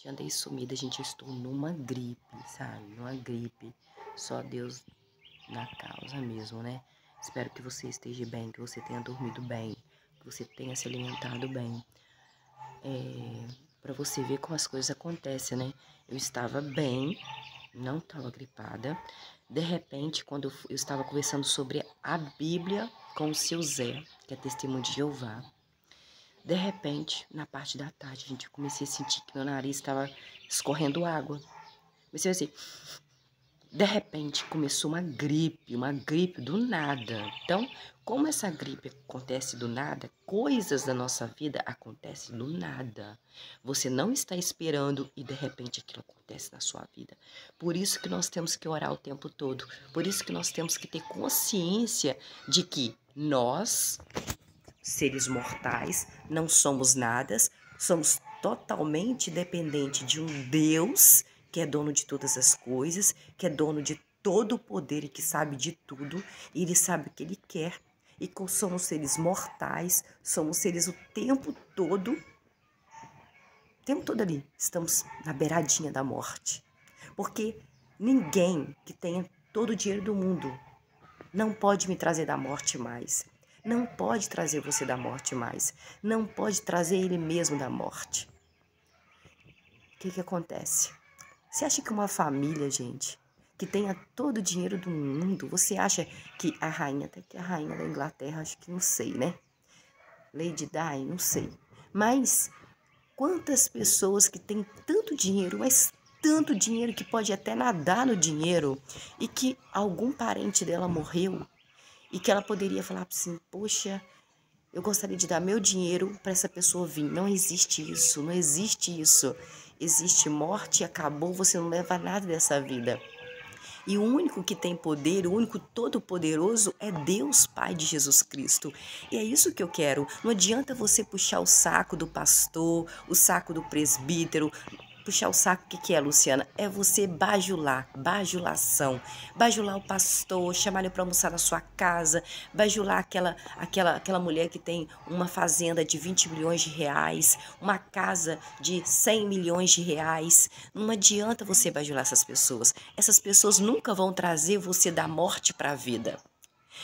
Andei sumida, gente, eu estou numa gripe, sabe? Numa gripe. Só Deus na causa mesmo, né? Espero que você esteja bem, que você tenha dormido bem, que você tenha se alimentado bem. Pra você ver como as coisas acontecem, né? Eu estava bem, não estava gripada. De repente, quando eu estava conversando sobre a Bíblia com o seu Zé, que é testemunho de Jeová. De repente, na parte da tarde, gente, eu comecei a sentir que meu nariz estava escorrendo água. Comecei assim. De repente, começou uma gripe do nada. Então, como essa gripe acontece do nada, coisas da nossa vida acontecem do nada. Você não está esperando e de repente aquilo acontece na sua vida. Por isso que nós temos que orar o tempo todo. Por isso que nós temos que ter consciência de que nós, seres mortais, não somos nada, somos totalmente dependentes de um Deus que é dono de todas as coisas, que é dono de todo o poder e que sabe de tudo, e ele sabe o que ele quer. E como somos seres mortais, somos seres o tempo todo ali, estamos na beiradinha da morte. Porque ninguém que tenha todo o dinheiro do mundo não pode me trazer da morte mais. Não pode trazer você da morte mais. Não pode trazer ele mesmo da morte. O que acontece? Você acha que uma família, gente, que tenha todo o dinheiro do mundo, você acha que a rainha, até que a rainha da Inglaterra, acho que não sei, né? Lady Di, não sei. Mas quantas pessoas que têm tanto dinheiro, mas tanto dinheiro que pode até nadar no dinheiro e que algum parente dela morreu e que ela poderia falar assim, poxa, eu gostaria de dar meu dinheiro para essa pessoa vir. Não existe isso, não existe isso. Existe morte e acabou, você não leva nada dessa vida. E o único que tem poder, o único todo-poderoso é Deus, Pai de Jesus Cristo. E é isso que eu quero. Não adianta você puxar o saco do pastor, o saco do presbítero. Puxar o saco, o que é, Luciana? É você bajular, bajulação. Bajular o pastor, chamar ele para almoçar na sua casa, bajular aquela mulher que tem uma fazenda de 20 milhões de reais, uma casa de 100 milhões de reais. Não adianta você bajular essas pessoas. Essas pessoas nunca vão trazer você da morte para a vida.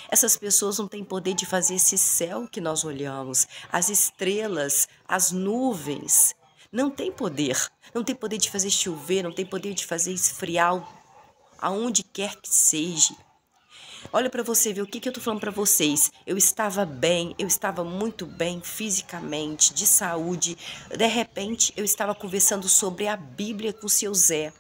Essas pessoas não têm poder de fazer esse céu que nós olhamos, as estrelas, as nuvens. Não tem poder. Não tem poder de fazer chover, não tem poder de fazer esfriar aonde quer que seja. Olha para você ver o que eu tô falando para vocês. Eu estava bem, eu estava muito bem fisicamente, de saúde. De repente, eu estava conversando sobre a Bíblia com o seu Zé.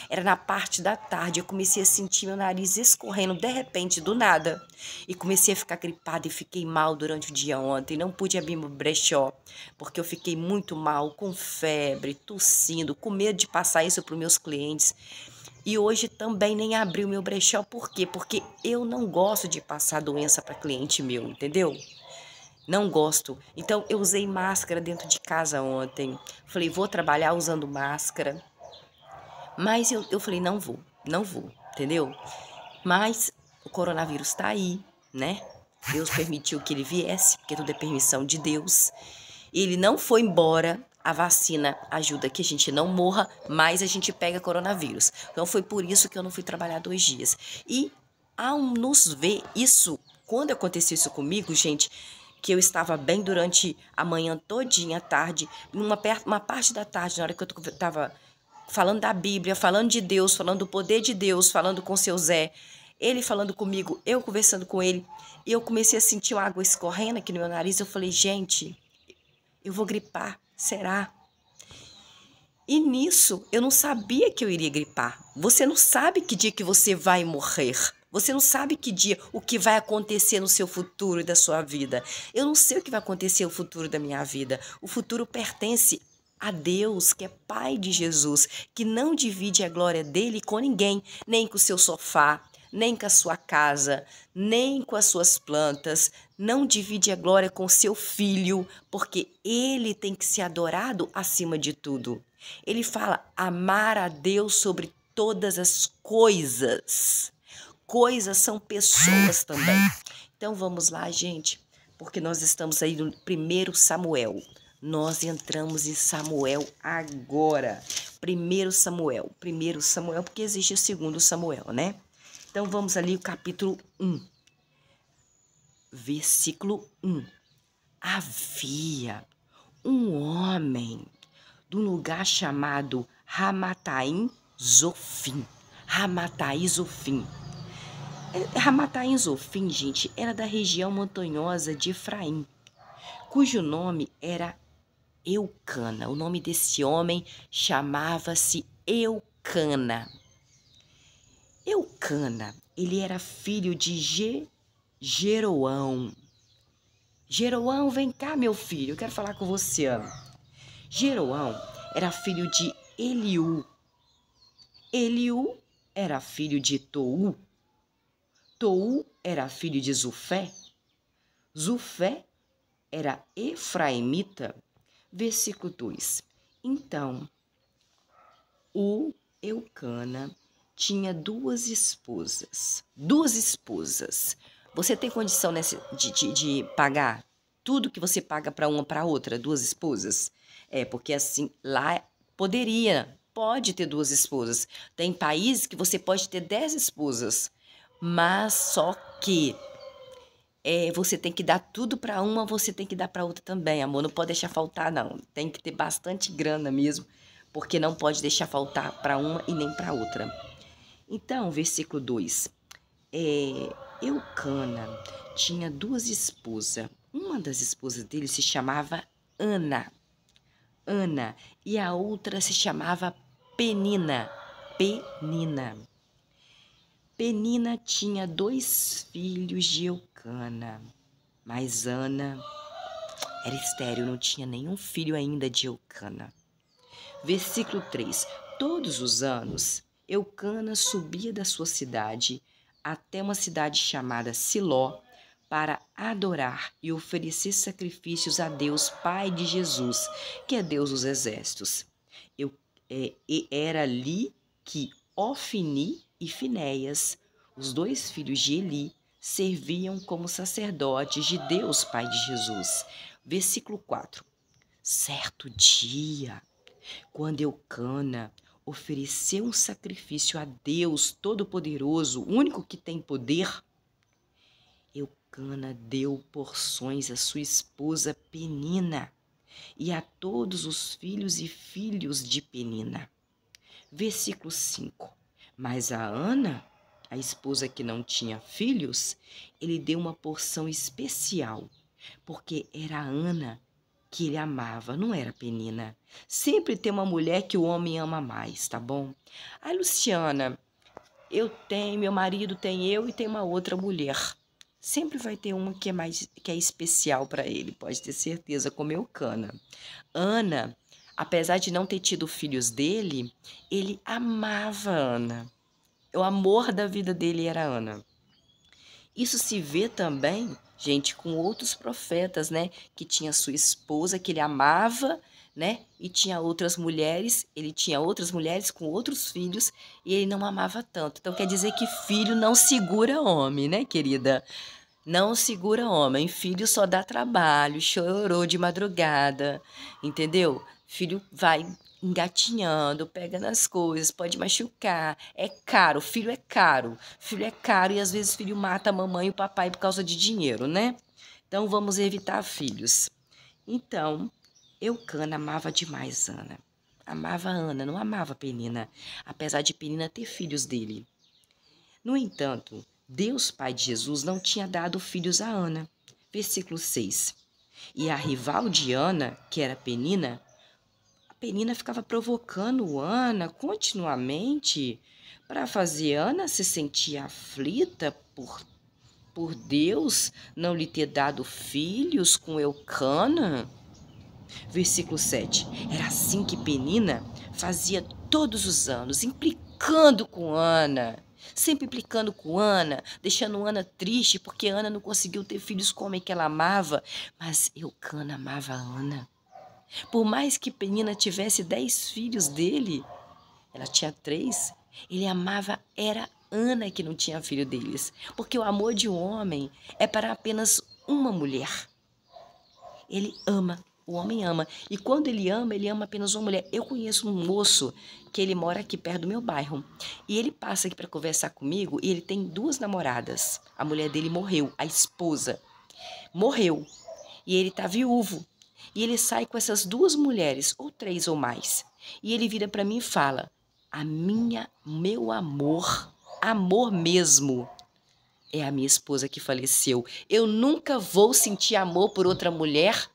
Era na parte da tarde, eu comecei a sentir meu nariz escorrendo, de repente, do nada. E comecei a ficar gripada e fiquei mal durante o dia ontem. Não pude abrir meu brechó, porque eu fiquei muito mal, com febre, tossindo, com medo de passar isso para os meus clientes. E hoje também nem abri o meu brechó, por quê? Porque eu não gosto de passar doença para cliente meu, entendeu? Não gosto. Então, eu usei máscara dentro de casa ontem. Falei, vou trabalhar usando máscara. Mas eu falei, não vou, entendeu? Mas o coronavírus tá aí, né? Deus permitiu que ele viesse, porque tudo é permissão de Deus. Ele não foi embora. A vacina ajuda que a gente não morra, mas a gente pega coronavírus. Então foi por isso que eu não fui trabalhar 2 dias. E ao nos ver isso, quando aconteceu isso comigo, gente, que eu estava bem durante a manhã todinha, à tarde, uma parte da tarde, na hora que eu estava falando da Bíblia, falando de Deus, falando do poder de Deus, falando com o seu Zé, ele falando comigo, eu conversando com ele, e eu comecei a sentir uma água escorrendo aqui no meu nariz. Eu falei, gente, eu vou gripar, será? E nisso, eu não sabia que eu iria gripar. Você não sabe que dia que você vai morrer. Você não sabe que dia, o que vai acontecer no seu futuro e da sua vida. Eu não sei o que vai acontecer no futuro da minha vida. O futuro pertence a Deus, que é Pai de Jesus, que não divide a glória dele com ninguém, nem com o seu sofá, nem com a sua casa, nem com as suas plantas. Não divide a glória com seu filho, porque ele tem que ser adorado acima de tudo. Ele fala amar a Deus sobre todas as coisas. Coisas são pessoas também. Então vamos lá, gente, porque nós estamos aí no 1 Samuel. Nós entramos em Samuel agora. Primeiro Samuel, porque existe o segundo Samuel, né? Então vamos ali o capítulo 1, versículo 1. Havia um homem de um lugar chamado Ramataim Zofim. Ramataim Zofim. Ramataim Zofim, gente, era da região montanhosa de Efraim, cujo nome era Eucana. O nome desse homem chamava-se Eucana. Eucana, ele era filho de Jeroão. Jeroão, vem cá, meu filho, eu quero falar com você. Jeroão era filho de Eliú. Eliú era filho de Tou. Tou era filho de Zufé. Zufé era efraimita. Versículo 2. Então, o Eucana tinha duas esposas. Você tem condição de pagar tudo que você paga para uma para outra, duas esposas? Porque assim, lá pode ter duas esposas. Tem países que você pode ter 10 esposas, mas só que você tem que dar tudo para uma, você tem que dar para outra também, amor. Não pode deixar faltar, não. Tem que ter bastante grana mesmo, porque não pode deixar faltar para uma e nem para outra. Então, versículo 2. Eucana tinha duas esposas. Uma das esposas dele se chamava Ana. E a outra se chamava Penina. Penina tinha 2 filhos de Eucana, mas Ana era estéril, não tinha nenhum filho ainda de Eucana. Versículo 3. Todos os anos, Eucana subia da sua cidade até uma cidade chamada Siló para adorar e oferecer sacrifícios a Deus, Pai de Jesus, que é Deus dos exércitos. Era ali que Ofni e Finéias, os 2 filhos de Eli, serviam como sacerdotes de Deus, Pai de Jesus. Versículo 4. Certo dia, quando Eucana ofereceu um sacrifício a Deus Todo-Poderoso, o único que tem poder, Eucana deu porções à sua esposa Penina e a todos os filhos e filhos de Penina. Versículo 5. Mas a Ana, a esposa que não tinha filhos, ele deu uma porção especial, porque era a Ana que ele amava, não era Penina. Sempre tem uma mulher que o homem ama mais, tá bom? Ai, Luciana, meu marido tem eu e tem uma outra mulher. Sempre vai ter uma que é especial para ele, pode ter certeza, como Eucana. Ana, apesar de não ter tido filhos dele, ele amava Ana. O amor da vida dele era Ana. Isso se vê também, gente, com outros profetas, né? Que tinha sua esposa, que ele amava, né? E tinha outras mulheres, ele tinha outras mulheres com outros filhos e ele não amava tanto. Então quer dizer que filho não segura homem, né, querida? Não segura homem. Filho só dá trabalho, chorou de madrugada, entendeu? Filho vai engatinhando, pega nas coisas, pode machucar. É caro, filho é caro. Filho é caro e às vezes filho mata a mamãe e o papai por causa de dinheiro, né? Então vamos evitar filhos. Então, Eucana amava demais Ana. Amava Ana, não amava Penina, apesar de Penina ter filhos dele. No entanto, Deus, Pai de Jesus, não tinha dado filhos a Ana. Versículo 6. E a rival de Ana, que era Penina, a Penina ficava provocando Ana continuamente para fazer Ana se sentir aflita por Deus não lhe ter dado filhos com Eucana. Versículo 7. Era assim que Penina fazia todos os anos, implicando com Ana. Sempre implicando com Ana, deixando Ana triste porque Ana não conseguiu ter filhos com o homem que ela amava. Mas Eucana amava Ana. Por mais que Penina tivesse 10 filhos dele, ela tinha 3, ele amava, era Ana que não tinha filho deles. Porque o amor de um homem é para apenas uma mulher. Ele ama O homem ama. E quando ele ama apenas uma mulher. Eu conheço um moço que ele mora aqui perto do meu bairro. E ele passa aqui para conversar comigo e ele tem 2 namoradas. A mulher dele morreu, a esposa morreu. E ele tá viúvo. E ele sai com essas 2 mulheres, ou 3 ou mais. E ele vira para mim e fala: meu amor, amor mesmo, é a minha esposa que faleceu. Eu nunca vou sentir amor por outra mulher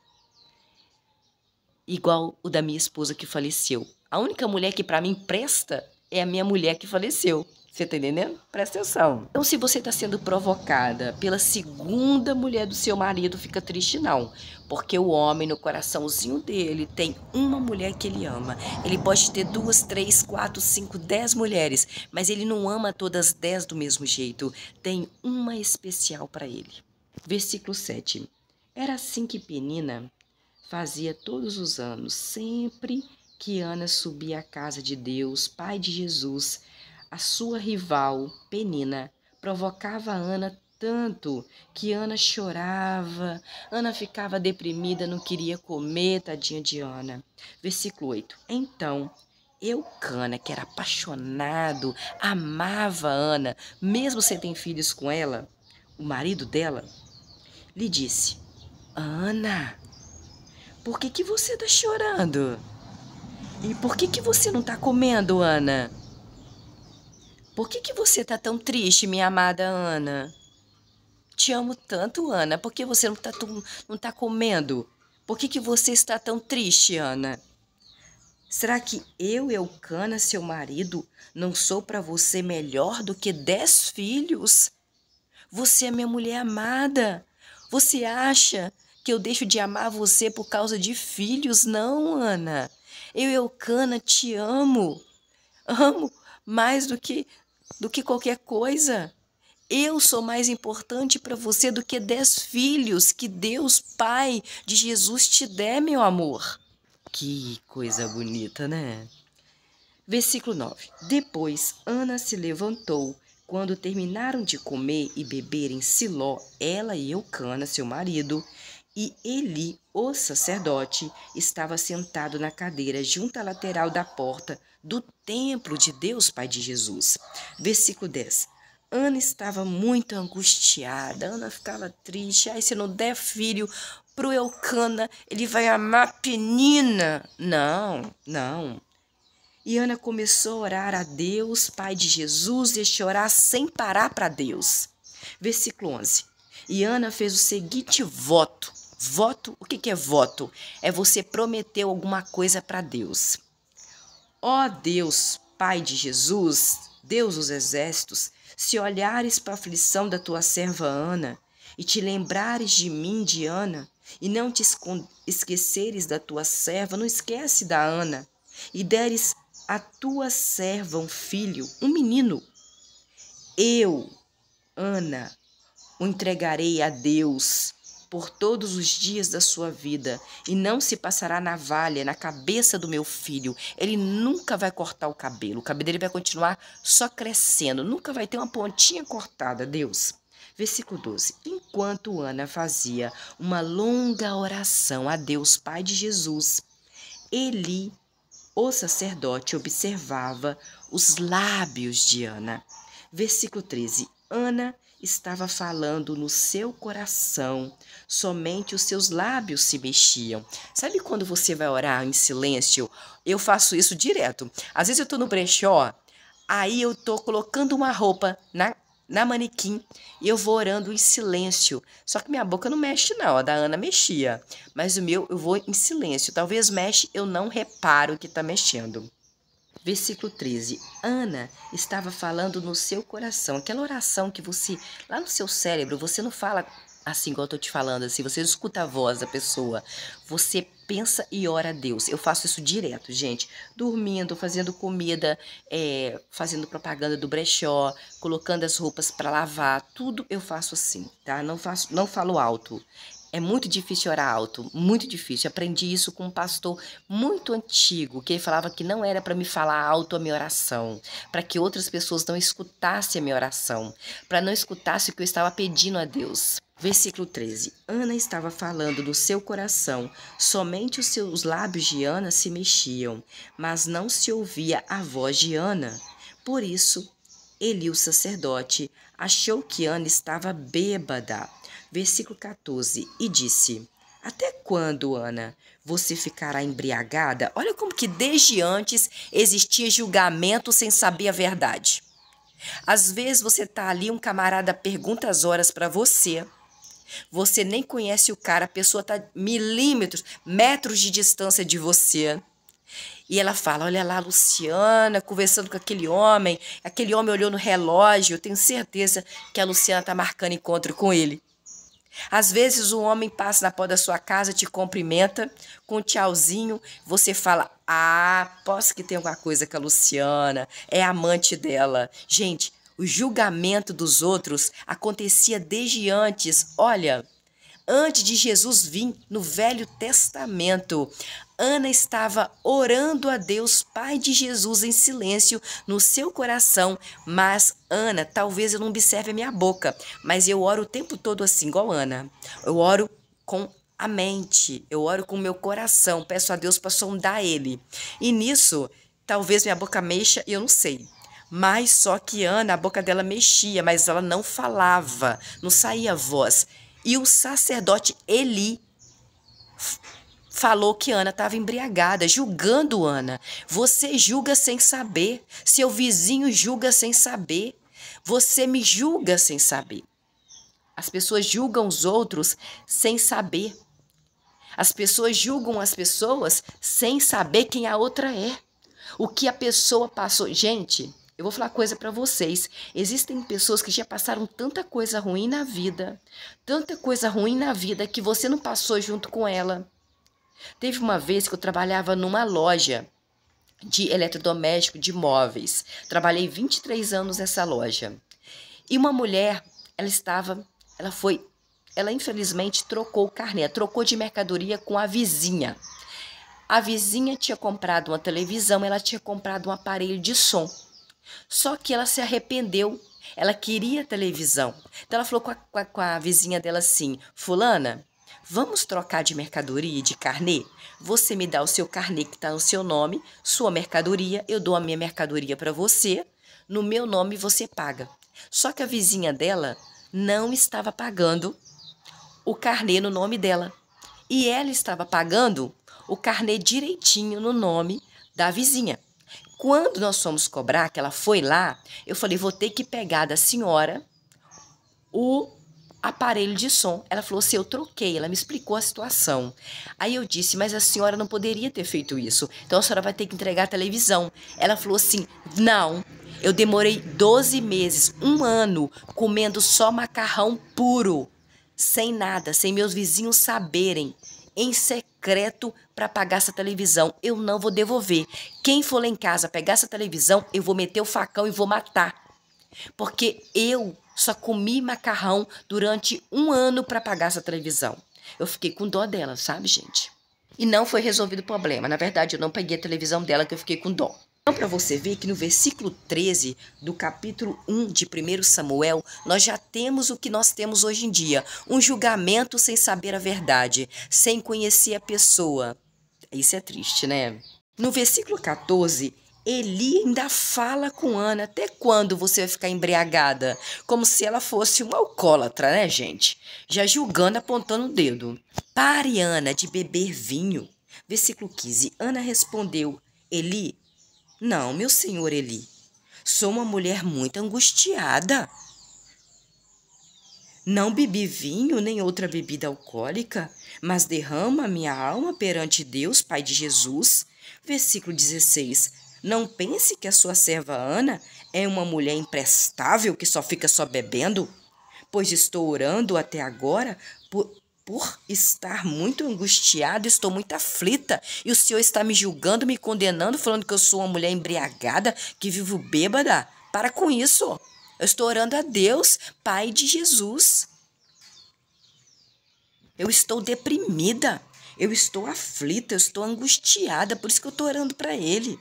igual o da minha esposa que faleceu. A única mulher que para mim presta é a minha mulher que faleceu. Você tá entendendo? Presta atenção. Então, se você está sendo provocada pela segunda mulher do seu marido, fica triste não. Porque o homem, no coraçãozinho dele, tem uma mulher que ele ama. Ele pode ter 2, 3, 4, 5, 10 mulheres, mas ele não ama todas 10 do mesmo jeito. Tem uma especial para ele. Versículo 7. Era assim que Penina fazia todos os anos, sempre que Ana subia à casa de Deus, Pai de Jesus. A sua rival, Penina, provocava Ana tanto que Ana chorava, Ana ficava deprimida, não queria comer, tadinha de Ana. Versículo 8. Então, Eucana, que era apaixonado, amava Ana, mesmo sem ter filhos com ela, o marido dela, lhe disse: Ana, por que você está chorando? E por que você não está comendo, Ana? Por que você está tão triste, minha amada Ana? Te amo tanto, Ana. Por que você não tá comendo? Por que você está tão triste, Ana? Será que eu, Eucana, seu marido, não sou para você melhor do que 10 filhos? Você é minha mulher amada. Você acha que eu deixo de amar você por causa de filhos? Não, Ana. Eu, Eucana, te amo. Amo mais do que qualquer coisa. Eu sou mais importante para você do que 10 filhos que Deus, Pai de Jesus, te der, meu amor. Que coisa bonita, né? Versículo 9. Depois Ana se levantou. Quando terminaram de comer e beber em Siló, ela e Eucana, seu marido, e Eli, o sacerdote, estava sentado na cadeira junto à lateral da porta do templo de Deus, Pai de Jesus. Versículo 10. Ana estava muito angustiada, Ana ficava triste. Ai, se não der filho pro Eucana, ele vai amar Penina. Não, não. E Ana começou a orar a Deus, Pai de Jesus, e a chorar sem parar para Deus. Versículo 11. E Ana fez o seguinte voto. Voto, o que é voto? É você prometer alguma coisa para Deus. Ó Deus, Pai de Jesus, Deus dos exércitos, se olhares para a aflição da tua serva Ana, e te lembrares de mim, de Ana, e não te esqueceres da tua serva, não esquece da Ana, e deres a tua serva um filho, um menino, eu, Ana, o entregarei a Deus por todos os dias da sua vida, e não se passará navalha na cabeça do meu filho. Ele nunca vai cortar o cabelo dele vai continuar só crescendo, nunca vai ter uma pontinha cortada, Deus. Versículo 12. Enquanto Ana fazia uma longa oração a Deus, Pai de Jesus, Eli, o sacerdote, observava os lábios de Ana. Versículo 13. Ana estava falando no seu coração, somente os seus lábios se mexiam. Sabe quando você vai orar em silêncio? Eu faço isso direto. Às vezes eu tô no brechó, aí eu tô colocando uma roupa na manequim e eu vou orando em silêncio. Só que minha boca não mexe não, a da Ana mexia. Mas o meu eu vou em silêncio. Talvez mexe, eu não reparo que tá mexendo. Versículo 13. Ana estava falando no seu coração. Aquela oração que você, lá no seu cérebro, você não fala assim igual eu tô te falando, assim, você não escuta a voz da pessoa. Você pensa e ora a Deus. Eu faço isso direto, gente. Dormindo, fazendo comida, fazendo propaganda do brechó, colocando as roupas para lavar. Tudo eu faço assim, tá? Não falo alto. É muito difícil orar alto, muito difícil. Aprendi isso com um pastor muito antigo, que ele falava que não era para me falar alto a minha oração, para que outras pessoas não escutassem a minha oração, para não escutassem o que eu estava pedindo a Deus. Versículo 13. Ana estava falando no seu coração, somente os seus lábios de Ana se mexiam, mas não se ouvia a voz de Ana. Por isso, Eli, o sacerdote, achou que Ana estava bêbada. Versículo 14. E disse: Até quando, Ana, você ficará embriagada? Olha como que desde antes existia julgamento sem saber a verdade. Às vezes você está ali, um camarada pergunta as horas para você. Você nem conhece o cara, a pessoa está milímetros, metros de distância de você. E ela fala: olha lá, a Luciana conversando com aquele homem olhou no relógio, eu tenho certeza que a Luciana está marcando encontro com ele. Às vezes o homem passa na porta da sua casa, te cumprimenta com um tchauzinho, você fala: posso que tem alguma coisa com a Luciana, é amante dela. Gente, o julgamento dos outros acontecia desde antes. Olha, antes de Jesus vir no Velho Testamento, Ana estava orando a Deus, Pai de Jesus, em silêncio no seu coração. Mas, Ana, talvez eu não observe a minha boca, mas eu oro o tempo todo assim, igual Ana. Eu oro com a mente, eu oro com o meu coração, peço a Deus para sondar ele. E nisso, talvez minha boca mexa e eu não sei. Mas só que Ana, a boca dela mexia, mas ela não falava, não saía voz. E o sacerdote Eli falou que Ana estava embriagada, julgando Ana. Você julga sem saber, seu vizinho julga sem saber, você me julga sem saber. As pessoas julgam os outros sem saber. As pessoas julgam as pessoas sem saber quem a outra é. O que a pessoa passou. Gente, eu vou falar coisa para vocês. Existem pessoas que já passaram tanta coisa ruim na vida, que você não passou junto com ela. Teve uma vez que eu trabalhava numa loja de eletrodoméstico, de móveis. Trabalhei 23 anos nessa loja. E uma mulher, ela infelizmente trocou o carnê, trocou de mercadoria com a vizinha. A vizinha tinha comprado uma televisão, ela tinha comprado um aparelho de som. Só que ela se arrependeu, ela queria televisão. Então ela falou com a vizinha dela assim: fulana, vamos trocar de mercadoria e de carnê? Você me dá o seu carnê que está no seu nome, sua mercadoria, eu dou a minha mercadoria para você, no meu nome você paga. Só que a vizinha dela não estava pagando o carnê no nome dela. E ela estava pagando o carnê direitinho no nome da vizinha. Quando nós fomos cobrar, que ela foi lá, eu falei: vou ter que pegar da senhora o aparelho de som. Ela falou assim: eu troquei. Ela me explicou a situação. Aí eu disse: mas a senhora não poderia ter feito isso. Então a senhora vai ter que entregar a televisão. Ela falou assim: não. Eu demorei 12 meses, 1 ano, comendo só macarrão puro, sem nada, sem meus vizinhos saberem, em secreto, para pagar essa televisão. Eu não vou devolver. Quem for lá em casa pegar essa televisão, eu vou meter o facão e vou matar. Porque eu só comi macarrão durante 1 ano para pagar essa televisão. Eu fiquei com dó dela, sabe, gente? E não foi resolvido o problema. Na verdade, eu não peguei a televisão dela, que eu fiquei com dó. Então, para você ver que no versículo 13 do capítulo 1 de 1 Samuel, nós já temos o que nós temos hoje em dia. Um julgamento sem saber a verdade, sem conhecer a pessoa. Isso é triste, né? No versículo 14, Eli ainda fala com Ana: até quando você vai ficar embriagada? Como se ela fosse uma alcoólatra, né, gente? Já julgando, apontando o dedo. Pare, Ana, de beber vinho. Versículo 15, Ana respondeu: Eli, não, meu senhor Eli, sou uma mulher muito angustiada. Não bebi vinho nem outra bebida alcoólica, mas derramo a minha alma perante Deus, Pai de Jesus. Versículo 16. Não pense que a sua serva Ana é uma mulher imprestável que só fica bebendo, pois estou orando até agora por estar muito angustiada, estou muito aflita, e o senhor está me julgando, me condenando, falando que eu sou uma mulher embriagada, que vivo bêbada. Para com isso. Eu estou orando a Deus, Pai de Jesus. Eu estou deprimida, eu estou aflita, eu estou angustiada, por isso que eu estou orando para Ele.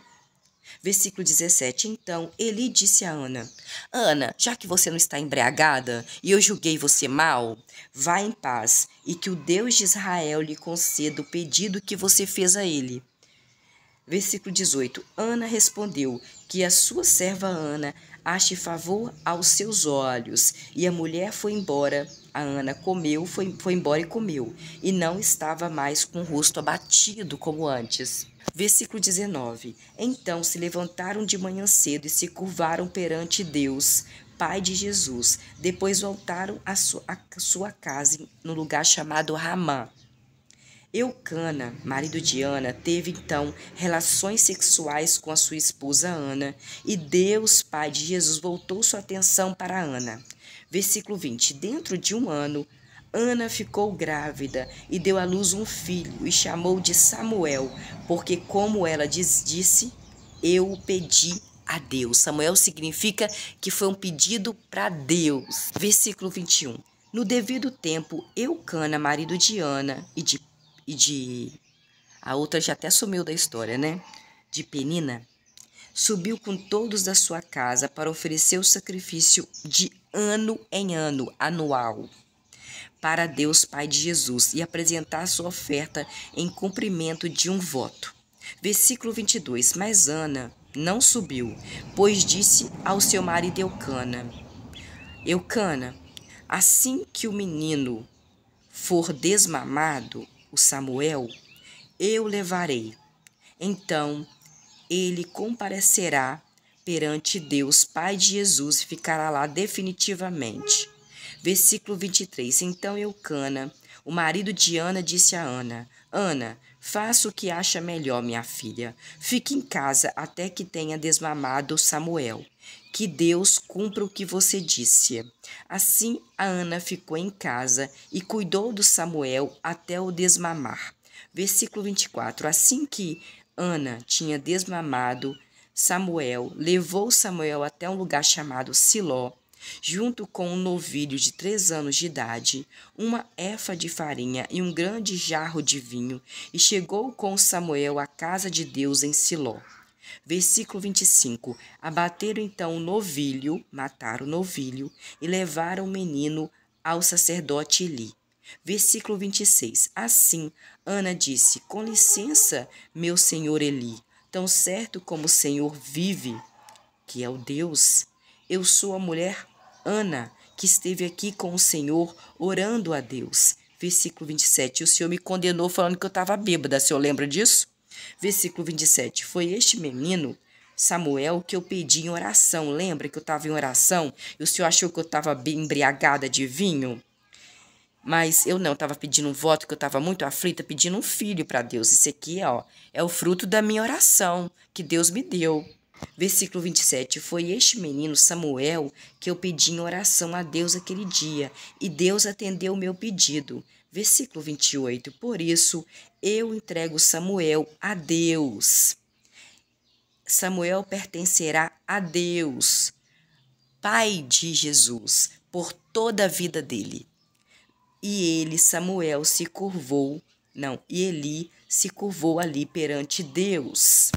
Versículo 17. Então Eli disse a Ana: Ana, já que você não está embriagada e eu julguei você mal, vá em paz e que o Deus de Israel lhe conceda o pedido que você fez a ele. Versículo 18. Ana respondeu: que a sua serva Ana ache favor aos seus olhos. E a mulher foi embora. A Ana comeu, foi embora e comeu, e não estava mais com o rosto abatido como antes. Versículo 19. Então se levantaram de manhã cedo e se curvaram perante Deus, Pai de Jesus. Depois voltaram à sua casa no lugar chamado Ramá. Eucana, marido de Ana, teve então relações sexuais com a sua esposa Ana, e Deus, Pai de Jesus, voltou sua atenção para Ana. Versículo 20. Dentro de 1 ano, Ana ficou grávida e deu à luz um filho e chamou de Samuel, porque como ela disse, eu o pedi a Deus. Samuel significa que foi um pedido para Deus. Versículo 21. No devido tempo, Eucana, marido de Ana a outra já até sumiu da história, né? De Penina, subiu com todos da sua casa para oferecer o sacrifício de ano em ano, anual, para Deus Pai de Jesus e apresentar sua oferta em cumprimento de um voto. Versículo 22. Mas Ana não subiu, pois disse ao seu marido Eucana: Eucana, assim que o menino for desmamado, o Samuel, eu levarei. Então ele comparecerá perante Deus, Pai de Jesus, e ficará lá definitivamente. Versículo 23. Então Eucana, o marido de Ana, disse a Ana: Ana, faça o que acha melhor, minha filha. Fique em casa até que tenha desmamado Samuel. Que Deus cumpra o que você disse. Assim a Ana ficou em casa e cuidou do Samuel até o desmamar. Versículo 24. Assim que Ana tinha desmamado Samuel, levou Samuel até um lugar chamado Siló, junto com um novilho de 3 anos de idade, uma efa de farinha e um grande jarro de vinho, e chegou com Samuel à casa de Deus em Siló. Versículo 25. Abateram então o novilho, mataram o novilho, e levaram o menino ao sacerdote Eli. Versículo 26. Assim, Ana disse: Com licença, meu senhor Eli, tão certo como o Senhor vive, que é o Deus, eu sou a mulher Ana, que esteve aqui com o Senhor orando a Deus. Versículo 27. O Senhor me condenou falando que eu estava bêbada. O senhor lembra disso? Versículo 27. Foi este menino, Samuel, que eu pedi em oração. Lembra que eu estava em oração e o senhor achou que eu estava embriagada de vinho? Mas eu não, estava pedindo um voto, que eu estava muito aflita, pedindo um filho para Deus. Isso aqui, ó, é o fruto da minha oração que Deus me deu. Versículo 27. Foi este menino Samuel que eu pedi em oração a Deus aquele dia, e Deus atendeu o meu pedido. Versículo 28. Por isso eu entrego Samuel a Deus. Samuel pertencerá a Deus, Pai de Jesus, por toda a vida dele. E ele, Samuel, se curvou, não, e Eli se curvou ali perante Deus.